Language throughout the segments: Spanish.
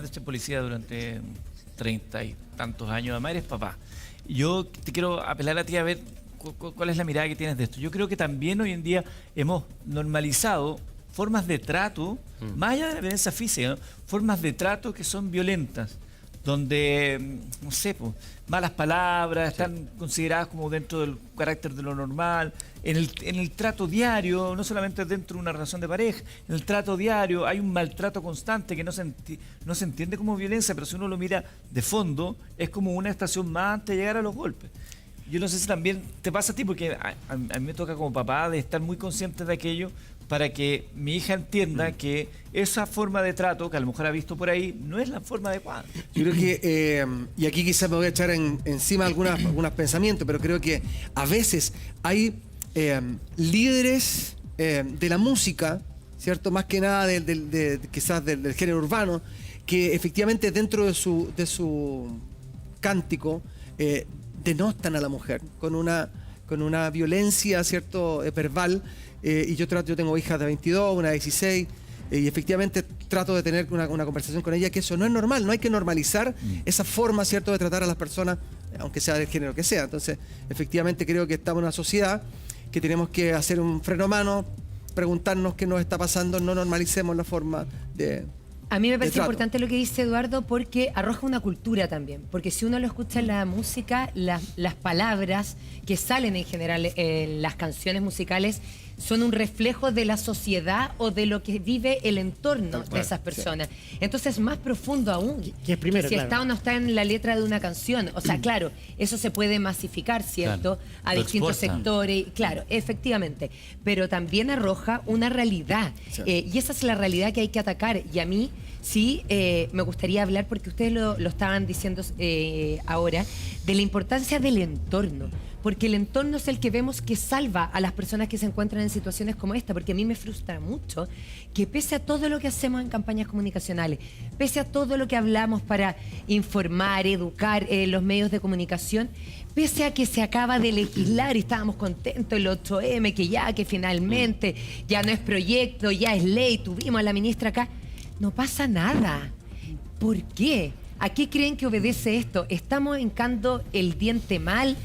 De ser policía durante 30 y tantos años, además eres papá. Yo te quiero apelar a ti a ver cuál es la mirada que tienes de esto. Yo creo que también hoy en día hemos normalizado formas de trato, más allá de la violencia física, ¿no? Formas de trato que son violentas, donde, no sé, pues, malas palabras están consideradas como dentro del carácter de lo normal, en el trato diario, no solamente dentro de una relación de pareja, en el trato diario hay un maltrato constante que no se entiende como violencia, pero si uno lo mira de fondo, es como una estación más antes de llegar a los golpes. Yo no sé si también te pasa a ti, porque a mí me toca como papá de estar muy consciente de aquello para que mi hija entienda que esa forma de trato que a lo mejor ha visto por ahí no es la forma adecuada. Yo creo que, y aquí quizás me voy a echar encima algunos pensamientos, pero creo que a veces hay líderes de la música, ¿cierto? Más que nada quizás del género urbano, que efectivamente dentro de su cántico denostan a la mujer con una violencia, ¿cierto? Verbal. Y yo tengo hijas de 22, una de 16, y efectivamente trato de tener una conversación con ella, que eso no es normal, no hay que normalizar esa forma, ¿cierto?, de tratar a las personas, aunque sea del género que sea. Entonces, efectivamente creo que estamos en una sociedad que tenemos que hacer un freno a mano, preguntarnos qué nos está pasando, no normalicemos la forma de... A mí me parece importante lo que dice Eduardo porque arroja una cultura también. Porque si uno lo escucha en la música, las palabras que salen en general en las canciones musicales son un reflejo de la sociedad o de lo que vive el entorno de esas personas. Sí. Entonces es más profundo aún. Que es primero, si está o no está en la letra de una canción. O sea, claro, eso se puede masificar, ¿cierto? Claro. A distintos sectores. Claro, efectivamente. Pero también arroja una realidad. Sí. Y esa es la realidad que hay que atacar. Y a mí sí me gustaría hablar, porque ustedes lo estaban diciendo ahora, de la importancia del entorno. Porque el entorno es el que vemos que salva a las personas que se encuentran en situaciones como esta, porque a mí me frustra mucho que pese a todo lo que hacemos en campañas comunicacionales, pese a todo lo que hablamos para informar, educar los medios de comunicación, pese a que se acaba de legislar y estábamos contentos el 8M, que finalmente ya no es proyecto, ya es ley, tuvimos a la ministra acá, no pasa nada. ¿Por qué? ¿A qué creen que obedece esto? ¿Estamos hincando el diente mal?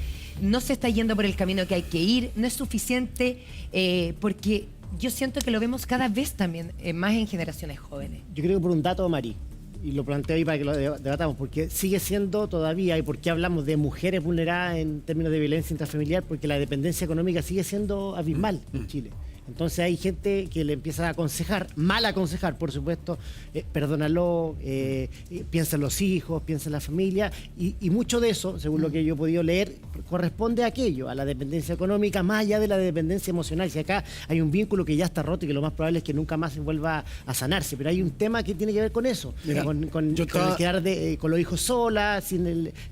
No se está yendo por el camino que hay que ir, no es suficiente, porque yo siento que lo vemos cada vez también, más en generaciones jóvenes. Yo creo que por un dato, Mari, y lo planteo ahí para que lo debatamos, porque sigue siendo todavía, y por qué hablamos de mujeres vulneradas en términos de violencia intrafamiliar, porque la dependencia económica sigue siendo abismal en Chile. Entonces hay gente que le empieza a aconsejar, mal aconsejar, por supuesto, perdónalo, piensa en los hijos, piensa en la familia, y mucho de eso, según lo que yo he podido leer, corresponde a aquello, a la dependencia económica, más allá de la dependencia emocional. Si acá hay un vínculo que ya está roto y que lo más probable es que nunca más se vuelva a sanarse, pero hay un tema que tiene que ver con eso, con el quedar con los hijos sola,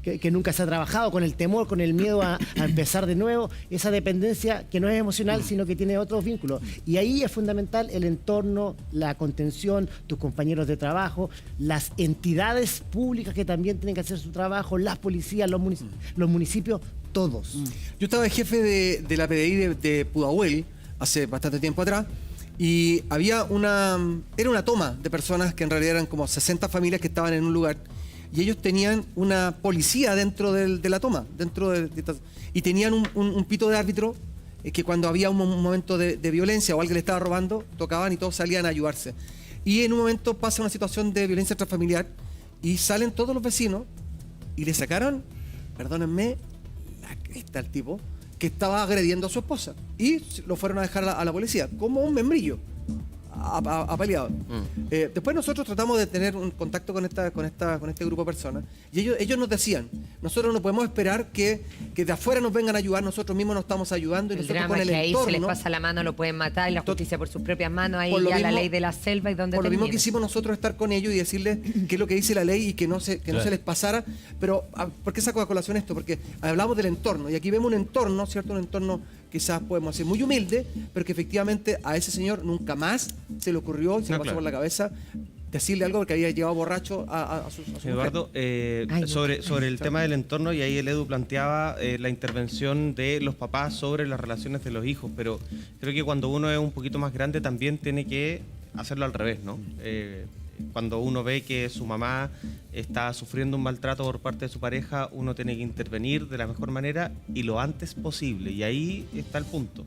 que nunca se ha trabajado, con el temor, con el miedo a empezar de nuevo, esa dependencia que no es emocional, sino que tiene otros vínculos. Y ahí es fundamental el entorno, la contención, tus compañeros de trabajo, las entidades públicas que también tienen que hacer su trabajo, las policías, los municipios, todos. Yo estaba de jefe de la PDI de Pudahuel hace bastante tiempo atrás, y había era una toma de personas que en realidad eran como 60 familias que estaban en un lugar, y ellos tenían una policía dentro de la toma, y tenían un pito de árbitro, que cuando había un momento de violencia o alguien le estaba robando, tocaban y todos salían a ayudarse. Y en un momento pasa una situación de violencia intrafamiliar y salen todos los vecinos y le sacaron, perdónenme, la cresta al tipo que estaba agrediendo a su esposa, y lo fueron a dejar a la policía como un membrillo apaleado. Después nosotros tratamos de tener un contacto con este grupo de personas, y ellos nos decían, nosotros no podemos esperar que de afuera nos vengan a ayudar, nosotros mismos nos estamos ayudando, y el nosotros drama con el que ahí entorno, se les pasa la mano, lo pueden matar, y la justicia por sus propias manos, ahí ya mismo, la ley de la selva y donde por lo termina. mismo que hicimos nosotros, estar con ellos y decirles qué es lo que dice la ley y que no se les pasara. Pero ¿por qué saco a colación esto? Porque hablamos del entorno, y aquí vemos un entorno, ¿cierto? Un entorno quizás podemos decir muy humilde, pero que efectivamente a ese señor nunca más se le ocurrió, se le pasó por la cabeza decirle algo porque había llevado borracho a su Eduardo, sobre el tema del entorno, y ahí el Edu planteaba la intervención de los papás sobre las relaciones de los hijos, pero creo que cuando uno es un poquito más grande también tiene que hacerlo al revés, ¿no? Cuando uno ve que su mamá está sufriendo un maltrato por parte de su pareja, uno tiene que intervenir de la mejor manera y lo antes posible. Y ahí está el punto.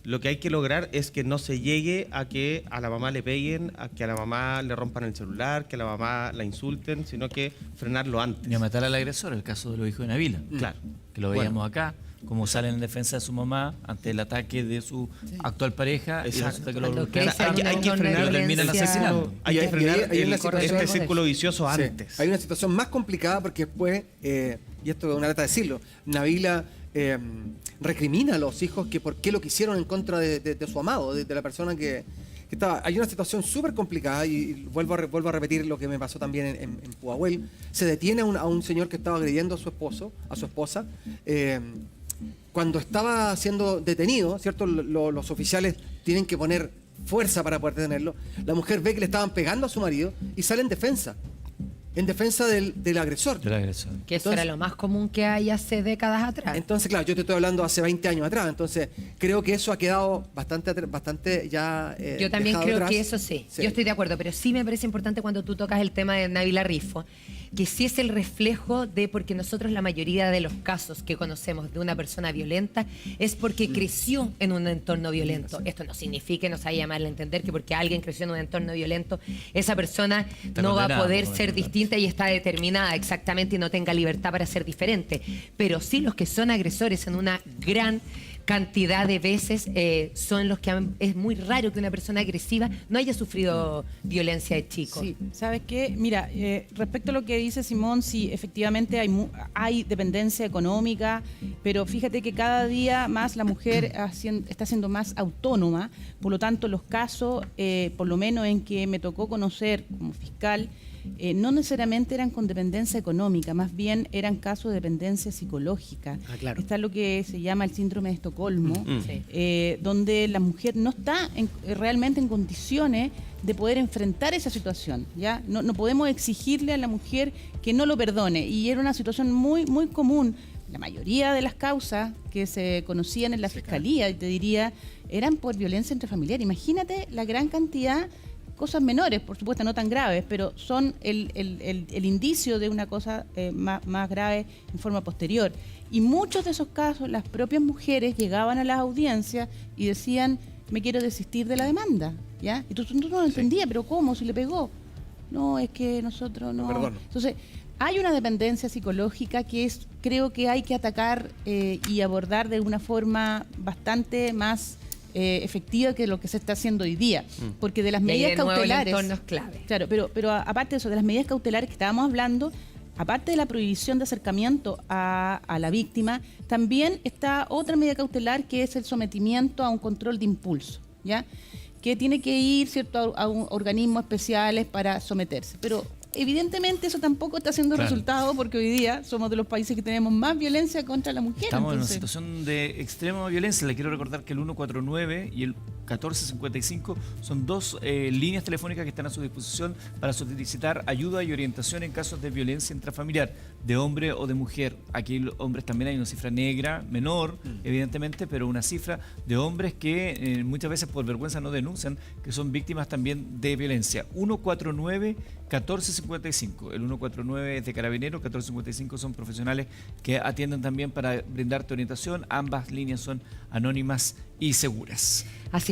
Lo que hay que lograr es que no se llegue a que a la mamá le peguen, a que a la mamá le rompan el celular, que a la mamá la insulten, sino que frenarlo antes. Ni a matar al agresor, el caso de los hijos de Nabila. Claro. Que lo veíamos acá, como salen en defensa de su mamá ante el ataque de su actual pareja. Y resulta que Cuando lo crece hay que un entorno de frenar, lo terminan violencia. asesinando. Hay que frenar hay una situación- este círculo vicioso Sí, antes. hay una situación más complicada porque después, y esto es una lata decirlo, Nabila recrimina a los hijos que por qué lo que hicieron en contra de su amado, de la persona que estaba. Hay una situación súper complicada y vuelvo a repetir lo que me pasó también en Pudahuel. Se detiene a un señor que estaba agrediendo a su esposa. Cuando estaba siendo detenido, ¿cierto? Los oficiales tienen que poner fuerza para poder detenerlo. La mujer ve que le estaban pegando a su marido y sale en defensa del agresor. Del agresor. Que eso Entonces- era lo más común que hay hace décadas atrás. Entonces, claro, yo te estoy hablando hace 20 años atrás, entonces creo que eso ha quedado bastante ya Yo también dejado creo atrás. que eso sí, Sí. yo estoy de acuerdo, pero sí me parece importante cuando tú tocas el tema de Nabila Rifo, que sí es el reflejo de, porque nosotros la mayoría de los casos que conocemos de una persona violenta es porque creció en un entorno violento. Esto no significa, no se vaya a mal a entender que porque alguien creció en un entorno violento, esa persona Está no va a condenada, poder ¿no? ser distinta y está determinada exactamente y no tenga libertad para ser diferente. Pero sí los que son agresores en una gran cantidad de veces son los que es muy raro que una persona agresiva no haya sufrido violencia de chico. Sí, ¿sabes qué? Mira, respecto a lo que dice Simón, sí, efectivamente hay dependencia económica, pero fíjate que cada día más la mujer está siendo más autónoma, por lo tanto los casos, por lo menos en que me tocó conocer como fiscal, no necesariamente eran con dependencia económica, más bien eran casos de dependencia psicológica. Ah, claro. Está lo que se llama el síndrome de Estocolmo, Sí. donde la mujer no está realmente en condiciones de poder enfrentar esa situación. ¿Ya? No podemos exigirle a la mujer que no lo perdone. Y era una situación muy, muy común. La mayoría de las causas que se conocían en la fiscalía, y te diría, eran por violencia intrafamiliar. Imagínate la gran cantidad, cosas menores, por supuesto, no tan graves, pero son el indicio de una cosa más grave en forma posterior. Y muchos de esos casos, las propias mujeres llegaban a las audiencias y decían, me quiero desistir de la demanda, ¿ya? Y tú no lo entendías, pero ¿cómo? Si le pegó. No, es que nosotros no... Perdón. Entonces, hay una dependencia psicológica que creo que hay que atacar y abordar de una forma bastante más efectiva que lo que se está haciendo hoy día. Porque de las Y ahí medidas de nuevo el cautelares... entorno es clave. Claro, pero aparte de eso, de las medidas cautelares que estábamos hablando, aparte de la prohibición de acercamiento a la víctima, también está otra medida cautelar que es el sometimiento a un control de impulso, ¿ya? Que tiene que ir, ¿cierto?, a organismos especiales para someterse. Pero evidentemente eso tampoco está haciendo Claro. resultado porque hoy día somos de los países que tenemos más violencia contra la mujer. Estamos en una entonces- situación de extrema violencia. Le quiero recordar que el 149 y el 1455 son dos líneas telefónicas que están a su disposición para solicitar ayuda y orientación en casos de violencia intrafamiliar, de hombre o de mujer. Aquí los hombres también hay una cifra negra, menor, evidentemente, pero una cifra de hombres que muchas veces por vergüenza no denuncian, que son víctimas también de violencia. 149-1455. El 149 es de Carabineros, 1455 son profesionales que atienden también para brindarte orientación. Ambas líneas son anónimas y seguras. Así